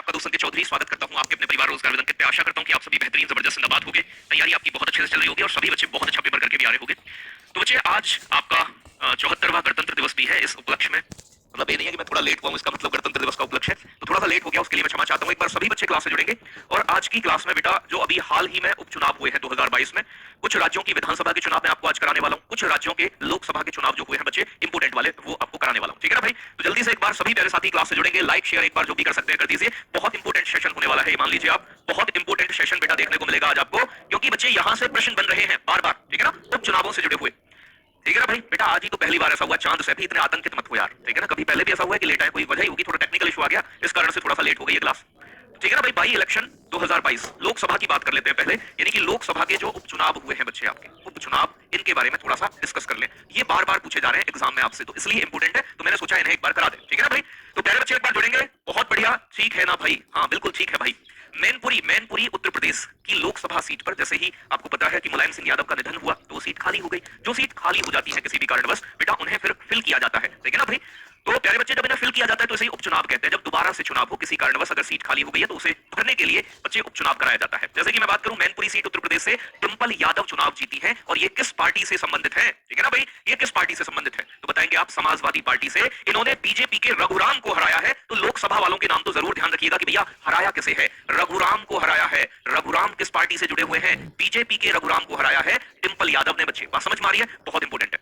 आपका दोस्त संकेत चौधरी स्वागत करता हूं आपके अपने परिवार रोजगार वेदन के। आशा करता हूं कि आप सभी बेहतरीन जबरदस्त जिंदाबाद होंगे। तैयारी आपकी बहुत अच्छे से चल रही होगी और सभी बच्चे बहुत अच्छा पेपर करके भी आ रहे होंगे। तो बच्चे आज आपका 74वां गणतंत्र दिवस भी है। इस उपलक्ष्य में मतलब ये नहीं है कि मैं थोड़ा लेट हुआ हूं, इसका मतलब गणतंत्र दिवस का उपलक्ष्य है, तो थोड़ा सा लेट हो गया, उसके लिए मैं क्षमा चाहता हूं। एक बार सभी बच्चे क्लास से जुड़ेंगे और आज की क्लास में बेटा जो अभी हाल ही में उपचुनाव हुए हैं 2022 में, कुछ राज्यों की विधानसभा के चुनाव में आपको आज कराने वाला हूं, कुछ राज्यों के लोकसभा के चुनाव जो हुए हैं बच्चे इंपोर्टेंट वाले, वो आपको कराने वाला हूं, ठीक है ना भाई। तो जल्दी से एक बार सभी मेरे साथी क्लास से जुड़ेंगे, लाइक शेयर एक बार जो भी कर सकते हैं कर दीजिए। बहुत इंपोर्टेंट सेशन होने वाला है, ये मान लीजिए आप, बहुत इंपोर्टेंट सेशन बेटा देखने को मिलेगा आज आपको, क्योंकि बच्चे यहां से प्रश्न बन रहे हैं बार बार, ठीक है ना, उपचुनावों से जुड़े हुए, ठीक है ना भाई। बेटा आज ही तो पहली बार ऐसा हुआ, चांद से भी इतने आतंकित मत हो यार, ठीक है ना। कभी पहले भी ऐसा हुआ है कि लेट आए, कोई वजह ही होगी, थोड़ा टेक्निकल इशू आ गया, इस कारण से थोड़ा सा लेट हो गई ये क्लास, ठीक है ना भाई। बाई इलेक्शन 2022 लोकसभा की बात कर लेते हैं पहले, यानी कि लोकसभा के जो उपचुनाव हुए हैं बच्चे आपके उपचुनाव, इनके बारे में थोड़ा सा डिस्कस कर लें। ये बार बार पूछे जा रहे हैं एग्जाम में आपसे, तो इसलिए इंपोर्टेंट है, तो मैंने सोचा इन्हें एक बार करा दें, ठीक है ना भाई। तो पहले बच्चे एक बार जुड़ेंगे, बहुत बढ़िया, ठीक है ना भाई, हाँ बिल्कुल ठीक है भाई। मैनपुरी उत्तर प्रदेश की लोकसभा सीट पर जैसे ही आपको पता है कि मुलायम सिंह यादव का निधन हुआ तो सीट खाली हो गई। जो सीट खाली हो जाती है किसी भी कारणवश बेटा उन्हें फिर फिल किया जाता है, ठीक है ना भाई। तो प्यारे बच्चे जब इन्हें फिल किया जाता है तो इसे ही उपचुनाव कहते हैं। जब दोबारा से चुनाव हो किसी कारणवश अगर सीट खाली हो गई है तो उसे भरने के लिए बच्चे उपचुनाव कराया जाता है। जैसे कि मैं बात करूं मैनपुरी सीट उत्तर प्रदेश से डिंपल यादव चुनाव जीती है और ये किस पार्टी से संबंधित है, ठीक है ना भाई, ये किस पार्टी से संबंधित है तो बताएंगे आप, समाजवादी पार्टी से। इन्होंने बीजेपी के रघुराम को हराया है, तो लोकसभा वालों के नाम तो जरूर ध्यान रखिएगा कि भैया हराया किसे है, रघुराम को हराया है। रघुराम किस पार्टी से जुड़े हुए हैं, बीजेपी के रघुराम को हराया है डिंपल यादव ने। बच्चे बात समझ में आ रही है, बहुत इंपोर्टेंट है,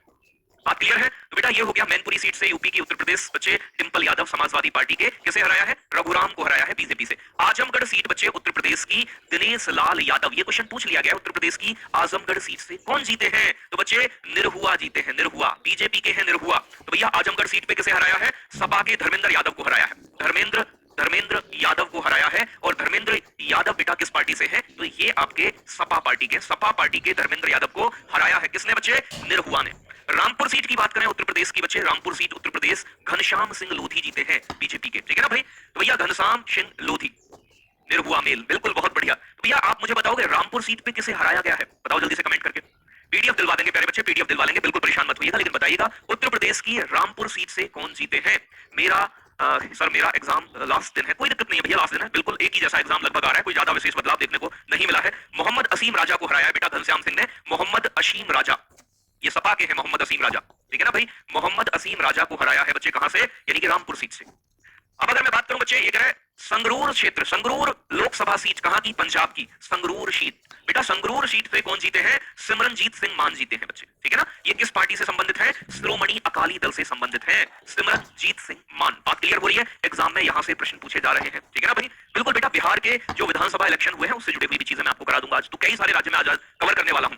बात क्लियर है। तो बेटा ये हो गया मैनपुरी सीट से यूपी की उत्तर प्रदेश बच्चे डिंपल यादव समाजवादी पार्टी के, किसे हराया है, रघुराम को हराया है बीजेपी से। आजमगढ़ सीट बच्चे उत्तर प्रदेश की दिनेश लाल यादव, ये क्वेश्चन पूछ लिया गया उत्तर प्रदेश की आजमगढ़ सीट से कौन जीते हैं तो बच्चे निरहुआ जीते हैं, निरहुआ बीजेपी के हैं निरहुआ। तो भैया आजमगढ़ सीट पे किसे हराया है, सपा के धर्मेंद्र यादव को हराया है, धर्मेंद्र यादव को हराया है। और धर्मेंद्र यादव बेटा किस पार्टी से है तो ये आपके सपा पार्टी के धर्मेंद्र यादव को हराया है किसने बच्चे, निरहुआ ने। रामपुर सीट की बात करें उत्तर प्रदेश की बच्चे, रामपुर सीट उत्तर प्रदेश घनश्याम सिंह लोधी जीते हैं बीजेपी के, ठीक है ना भाई। तो भैया घनश्याम सिंह लोधी निरहुआ मेल, बिल्कुल बहुत बढ़िया। तो भैया आप मुझे बताओगे रामपुर सीट पे किसे हराया गया है, बताओ जल्दी से कमेंट करके। पीडीएफ दिलवा देंगे प्यारे बच्चे, पीडीएफ दिलवा लेंगे, बिल्कुल परेशान मत होइएगा, लेकिन बताइएगा उत्तर प्रदेश की रामपुर सीट से कौन जीते हैं। सर मेरा एग्जाम लास्ट दिन है, कोई दिक्कत नहीं है भैया, लास्ट दिन है, बिल्कुल एक ही जैसा एग्जाम लगभग आ रहा है, कोई ज्यादा विशेष बदलाव देखने को नहीं मिला है। मोहम्मद असीम राजा को हराया है बेटा घनश्याम सिंह ने, मोहम्मद असीम राजा, ये सपा के हैं मोहम्मद असीम राजा, ठीक है ना भाई। मोहम्मद असीम राजा को हराया है बच्चे कहां से, यानी कि रामपुर सीट से। अब अगर मैं बात करूं बच्चे, ये कह रहे हैं संगरूर क्षेत्र, संगरूर लोकसभा सीट कहां की, पंजाब की संगरूर सीट। बेटा संगरूर सीट पे कौन जीते हैं, सिमरनजीत सिंह मान जीते हैं बच्चे, ठीक है ना। ये किस पार्टी से संबंधित है, श्रोमणी अकाली दल से संबंधित है, सिमरनजीत सिंह मान। बात क्लियर हो रही है, एग्जाम में यहां से प्रश्न पूछे जा रहे हैं, ठीक है ना भाई। बिल्कुल बेटा बिहार के जो विधानसभा इलेक्शन हुए हैं उससे जुड़ी हुई भी चीजें मैं आपको करा दूंगा आज, तो कई सारे राज्य में आज कवर करने वाला हूं,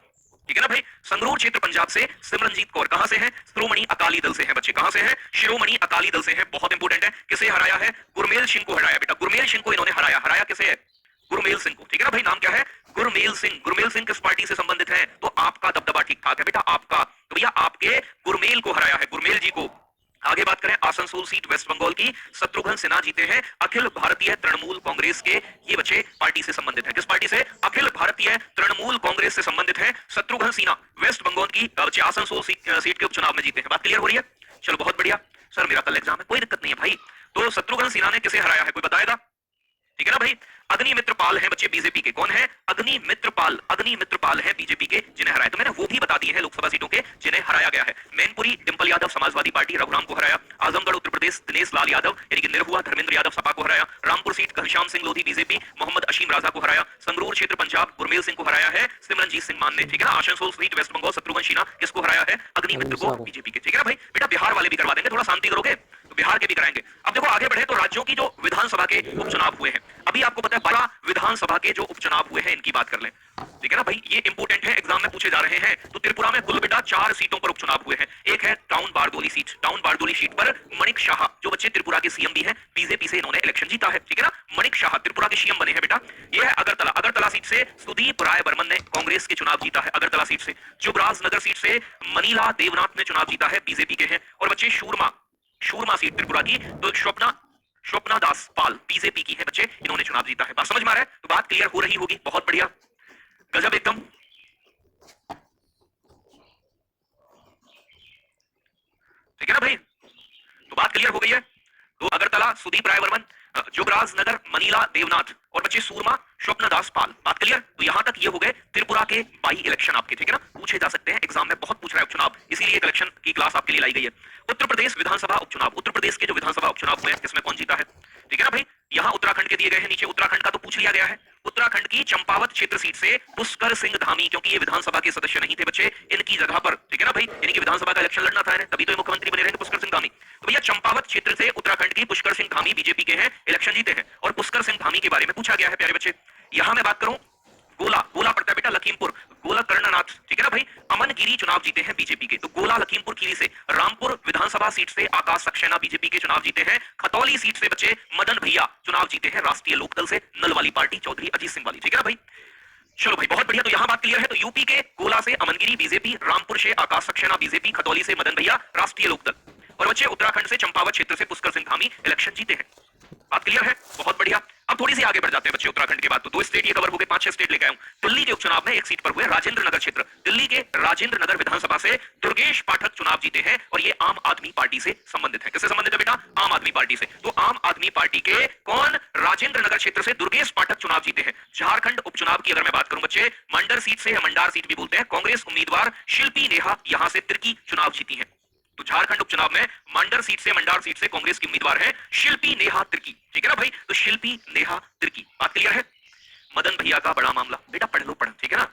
ठीक है ना भाई। संगरूर क्षेत्र पंजाब से सिमरनजीत कौर कहां से है, श्रोमणी अकाली दल से है बच्चे, कहां से है, शिरोमणि अकाली दल से है, बहुत इंपोर्टेंट है। किसे हराया है, गुरमेल सिंह को हराया बेटा, गुरमेल सिंह को इन्होंने हराया, हराया किसे है, गुरमेल सिंह को, ठीक है ना भाई। नाम क्या है, गुरमेल सिंह। गुरमेल सिंह किस पार्टी से संबंधित है तो आपका दबदबा ठीक ठाक है बेटा, आपका, तो भैया आपके गुरमेल को हराया है, गुरमेल जी को। आगे बात करें आसनसोल सीट वेस्ट बंगाल की, शत्रुघ्न सिन्हा जीते हैं अखिल भारतीय तृणमूल कांग्रेस के, ये बच्चे पार्टी से संबंधित है, किस पार्टी से, अखिल भारतीय तृणमूल कांग्रेस से संबंधित है शत्रुघ्न सिन्हा, वेस्ट बंगाल की बच्चे आसनसोल सीट के उपचुनाव में जीते हैं। बात क्लियर हो रही है, चलो बहुत बढ़िया। सर मेरा कल एग्जाम है, कोई दिक्कत नहीं है भाई। तो शत्रुघ्न सिन्हा ने किसे हराया है कोई बताएगा, ठीक है ना भाई। अग्निमित्र पाल है बच्चे बीजेपी के, कौन है, अग्निमित्र पाल है बीजेपी के जिन्हें हराया। तो मैंने वो भी बता दिए हैं लोकसभा सीटों के जिन्हें हराया गया है। मैनपुरी डिंपल यादव समाजवादी पार्टी रघुराम को हराया, आजमगढ़ उत्तर प्रदेश दिनेश लाल यादव यानी कि निरहुआ धर्मेंद्र यादव सपा को हराया, रामपुर सीट घनश्याम सिंह लोधी बीजेपी मोहम्मद असीम राजा को हराया, संगरूर क्षेत्र पंजाब गुरमेल सिंह को हराया है सिमरनजीत सिंह मान ने, ठीक है ना। आसनसोल सीट वेस्ट बंगाल शत्रुघ्न सिन्हा किसको हराया है, अग्निमित्र को बीजेपी के, ठीक है ना भाई। बेटा बिहार वाले भी करवा देंगे, थोड़ा शांति करोगे तो बिहार के भी कराएंगे। अब देखो आगे बढ़े तो राज्यों की जो विधानसभा के उपचुनाव हुए हैं, अभी आपको पता है 12 विधानसभा के जो उपचुनाव हुए हैं इनकी बात कर लें, ठीक है ना भाई, ये इंपोर्टेंट है, एग्जाम में पूछे जा रहे हैं। तो त्रिपुरा में कुल बेटा 4 सीटों पर उपचुनाव हुए हैं। एक है town Bardoli seat, town Bardoli seat पर मणिक शाह जो बच्चे त्रिपुरा के सीएम भी हैं, बीजेपी से इन्होंने इलेक्शन जीता है, ठीक है ना। मणिक शाह त्रिपुरा के सीएम बने हैं बेटा। ये है अगरतला, अगरतला सीट से सुदीप राय बर्मन ने कांग्रेस के चुनाव जीता है अगरतला सीट से। जुबराज नगर सीट से मनीला देवनाथ ने चुनाव जीता है, बीजेपी के हैं। और बच्चे शूरमा सीट त्रिपुरा की तो स्वप्ना दास पाल बीजेपी की है बच्चे, इन्होंने चुनाव जीता है। बात समझ में आ रहा है, तो बात क्लियर हो रही होगी, बहुत बढ़िया, गजब एकदम, ठीक है ना भाई। तो बात क्लियर हो गई है। तो अगरतला सुदीप राय बर्मन, जुबराज नगर मनीला देवनाथ और बच्चे सूरमा स्वप्न दास पाल। बात क्लियर? तो यहां तक ये हो गए त्रिपुरा के बाई इलेक्शन आपके, ठीक है ना, पूछे जा सकते हैं एग्जाम में, बहुत पूछ रहा है उपचुनाव, इसीलिए कलेक्शन की क्लास आपके लिए लाई गई है। उत्तर प्रदेश विधानसभा उपचुनाव, उत्तर प्रदेश के जो विधानसभा उपचुनाव हुए हैं किसमें कौन जीता है, ठीक है ना भाई। यहाँ उत्तराखंड के दिए गए हैं, नीचे उत्तराखंड का तो पूछ लिया गया है। उत्तराखंड की चंपावत क्षेत्र सीट से पुष्कर सिंह धामी, क्योंकि ये विधानसभा के सदस्य नहीं थे बच्चे, इनकी जगह पर, ठीक है ना भाई, इनकी विधानसभा का इलेक्शन लड़ना था इन्हें, तभी तो ये मुख्यमंत्री बने रहे पुष्कर सिंह धामी। तो भैया चंपावत क्षेत्र से उत्तराखंड की पुष्कर सिंह धामी बीजेपी के हैं, इलेक्शन जीते हैं। और पुष्कर सिंह धामी के बारे में पूछा गया है प्यारे बच्चे। यहां मैं बात करूं, गोला, गोला पड़ता है बेटा लखीमपुर, गोला कर्णनाथ, ठीक है ना भाई, अमनगिरी चुनाव जीते हैं बीजेपी के। तो गोला लखीमपुर खीरी से, रामपुर विधानसभा सीट से आकाश सक्सेना बीजेपी के चुनाव जीते हैं। खतौली सीट से बच्चे मदन भैया चुनाव जीते हैं राष्ट्रीय लोकदल से, नल वाली पार्टी, चौधरी अजीत सिंह वाली, ठीक है ना भाई। चलो भाई बहुत बढ़िया, तो यहां बात क्लियर है। तो यूपी के गोला से अमनगिरी बीजेपी, रामपुर से आकाश सक्सेना बीजेपी, खतौली से मदन भैया राष्ट्रीय लोकदल, और बच्चे उत्तराखंड से चंपावत क्षेत्र से पुष्कर सिंह धामी इलेक्शन जीते हैं। बात क्लियर है, बहुत बढ़िया। अब थोड़ी सी आगे बढ़ जाते हैं बच्चे, उत्तराखंड के बाद तो दो स्टेट ये कवर हो गए, 5-6 स्टेट लेके आया हूं। दिल्ली के उपचुनाव में एक सीट पर हुए राजेंद्र नगर क्षेत्र, दिल्ली के राजेंद्र नगर विधानसभा से दुर्गेश पाठक चुनाव जीते हैं, और ये आम आदमी पार्टी से संबंधित है। किससे संबंधित है बेटा? आम आदमी पार्टी से। तो आम आदमी पार्टी के कौन राजेंद्र नगर क्षेत्र से दुर्गेश पाठक चुनाव जीते हैं। झारखंड उपचुनाव की अगर मैं बात करूं बच्चे, मंडर सीट से, मंडार सीट भी बोलते हैं, कांग्रेस उम्मीदवार शिल्पी नेहा यहां से तिर्की चुनाव जीती है। तो झारखंड उपचुनाव में मंडर सीट से, मंडार सीट से कांग्रेस की उम्मीदवार है शिल्पी नेहा तिर्की, ठीक है ना भाई। तो शिल्पी नेहा तिर्की, बात क्लियर है। मदन भैया का बड़ा मामला, बेटा पढ़ लो, पढ़, ठीक है ना,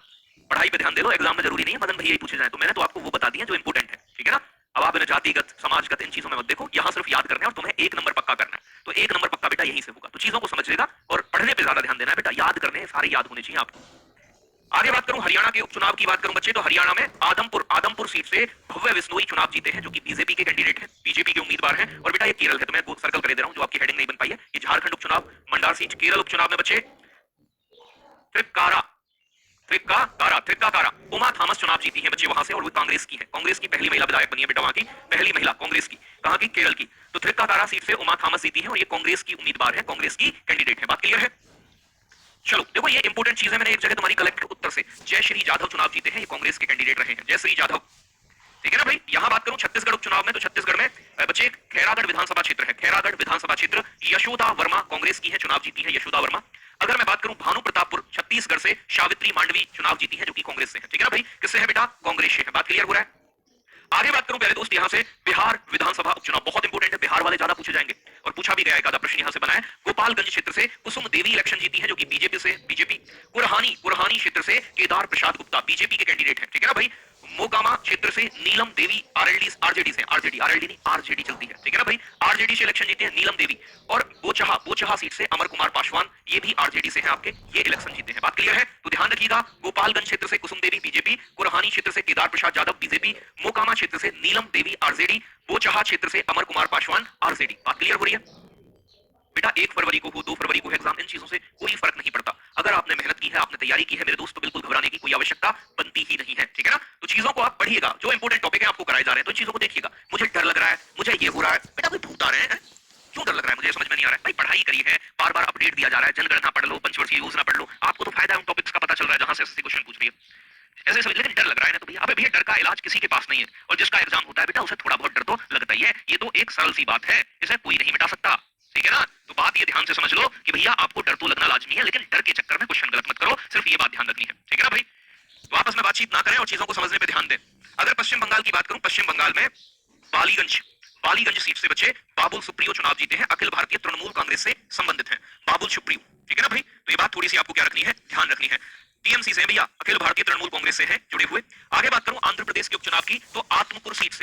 पढ़ाई पे ध्यान दे लो, एग्जाम में जरूरी नहीं है मदन भैया ही पूछे जाए, तो मैंने तो आपको वो बता दिया जो इंपोर्टेंट है, ठीक है ना। अब आप जातिगत समाजगत इन चीजों में मत देखो, यहां सिर्फ याद करना है और तुम्हें 1 नंबर पक्का करना है। तो 1 नंबर पक्का बेटा यहीं से होगा, तो चीजों को समझ लेगा और पढ़ने पे ज्यादा ध्यान देना है बेटा, याद करने सारे याद होने चाहिए आपको। आगे बात करूं हरियाणा के उपचुनाव की बात करूं बच्चे, तो हरियाणा में आदमपुर सीट से भव्य विश्नोई चुनाव जीते हैं, जो कि बीजेपी के कैंडिडेट हैं, बीजेपी के उम्मीदवार हैं। और बेटा ये केरल है, तो मैं सर्कल कर दे रहा हूं जो आपकी हेडिंग नहीं बन पाई है। ये झारखंड उपचुनाव, मंडार सीट, केरल उपचुनाव में बच्चे त्रिक्काकारा उमा थॉमस चुनाव जीती है बच्चे वहां से, और वो कांग्रेस की है, कांग्रेस की पहली महिला विधायक बनी है बेटा, वहां की पहली महिला कांग्रेस की, कहां की? केरल की। तो त्रिक्काकारा सीट से उमा थॉमस जीती है, और ये कांग्रेस की उम्मीदवार है, कांग्रेस की कैंडिडेट है। बात क्लियर है। चलो देखो ये इंपोर्टेंट चीज है, मैंने एक जगह तुम्हारी कलेक्ट उत्तर से, जय श्री जाधव चुनाव जीते हैं, ये कांग्रेस के कैंडिडेट रहे हैं, जय श्री जाधव, ठीक है ना भाई। यहां बात करूं छत्तीसगढ़ उपचुनाव में, तो छत्तीसगढ़ में बच्चे खैरागढ़ विधानसभा क्षेत्र है, खैरागढ़ विधानसभा क्षेत्र, यशोदा वर्मा कांग्रेस की है, चुनाव जीती है यशोदा वर्मा। अगर मैं बात करूं भानु प्रतापपुर छत्तीसगढ़ से, सावित्री मांडवी चुनाव जीती है, जो कि कांग्रेस से है, ठीक है ना भाई। किससे है बेटा? कांग्रेस से है। बात क्लियर हो रहा है। आगे बात करूं प्यारे दोस्त, यहां से बिहार विधानसभा उपचुनाव, बहुत इंपोर्टेंट है, बिहार वाले ज्यादा पूछे जाएंगे और पूछा भी गया एक आधा प्रश्न यहां से बना है। गोपालगंज क्षेत्र से कुसुम देवी इलेक्शन जीती है, जो कि बीजेपी। कुरहानी क्षेत्र से केदार प्रसाद गुप्ता बीजेपी के कैंडिडेट हैं, ठीक है ना भाई। मोकामा क्षेत्र से नीलम देवी आरजेडी चलती है, ठीक है ना भाई, आरजेडी से इलेक्शन जीते हैं नीलम देवी। और बोचहा सीट से अमर कुमार पासवान, ये भी आरजेडी से हैं आपके, ये इलेक्शन जीते हैं। बात क्लियर है। तो ध्यान रखिएगा, गोपालगंज क्षेत्र से कुसुम देवी बीजेपी, कुरहानी क्षेत्र से केदार प्रसाद यादव बीजेपी, मोकामा क्षेत्र से नीलम देवी आरजेडी, बोचहा क्षेत्र से अमर कुमार पासवान आरजेडी। बात क्लियर हो रही है बेटा। 1 फरवरी को हो, 2 फरवरी को एग्जाम, इन चीजों से कोई फर्क नहीं पड़ता। अगर आपने मेहनत की है, आपने तैयारी की है मेरे दोस्त, तो बिल्कुल घबराने की कोई आवश्यकता बनती ही नहीं है, ठीक है ना। तो चीजों को आप पढ़िएगा, जो इंपोर्टेंट टॉपिक है आपको कराए जा रहे हैं, तो इन चीजों को देखिएगा। मुझे डर लग रहा है, मुझे ये हो रहा है, बेटा कोई भूत आ रहे हैं, क्यों डर लग रहा है? मुझे समझ में नहीं आ रहा है भाई, पढ़ाई करी है, बार बार अपडेट दिया जा रहा है, जनगणना पढ़ लो, पंचवर्षीय योजना पढ़ लो, आपको तो फायदा है उन टॉपिक्स का पता चल रहा है जहां से क्वेश्चन पूछ रही है, ऐसे समझ। लेकिन डर लग रहा है ना, तो भैया अबे भैया डर का इलाज किसी के पास नहीं है, और जिसका एग्जाम होता है बेटा उसे थोड़ा बहुत डर तो लगता ही है, ये तो एक सरल सी बात है, इसे कोई नहीं मिटा सकता, ठीक है ना। तो बात ये ध्यान से समझ लो कि भैया आपको डर तो लगना लाजमी है, लेकिन डर के चक्कर में क्वेश्चन गलत मत करो, सिर्फ ये बात ध्यान रखनी है, ठीक है ना भाई। तो आपस में बातचीत ना करें और चीजों को समझने पे ध्यान दें। अगर पश्चिम बंगाल की बात करूं, पश्चिम बंगाल में बालीगंज सीट से बच्चे बाबुल सुप्रियो चुनाव जीते हैं, अखिल भारतीय तृणमूल कांग्रेस से संबंधित हैं बाबुल सुप्रियो, ठीक है ना भाई। तो ये बात थोड़ी सी आपको क्या रखनी है, ध्यान रखनी है। टीएमसी से भैया, अखिल भारतीय तृणमूल कांग्रेस से है जुड़े हुए। आगे बात करूं आंध्र प्रदेश के उपचुनाव की, तो आत्मकुर सीट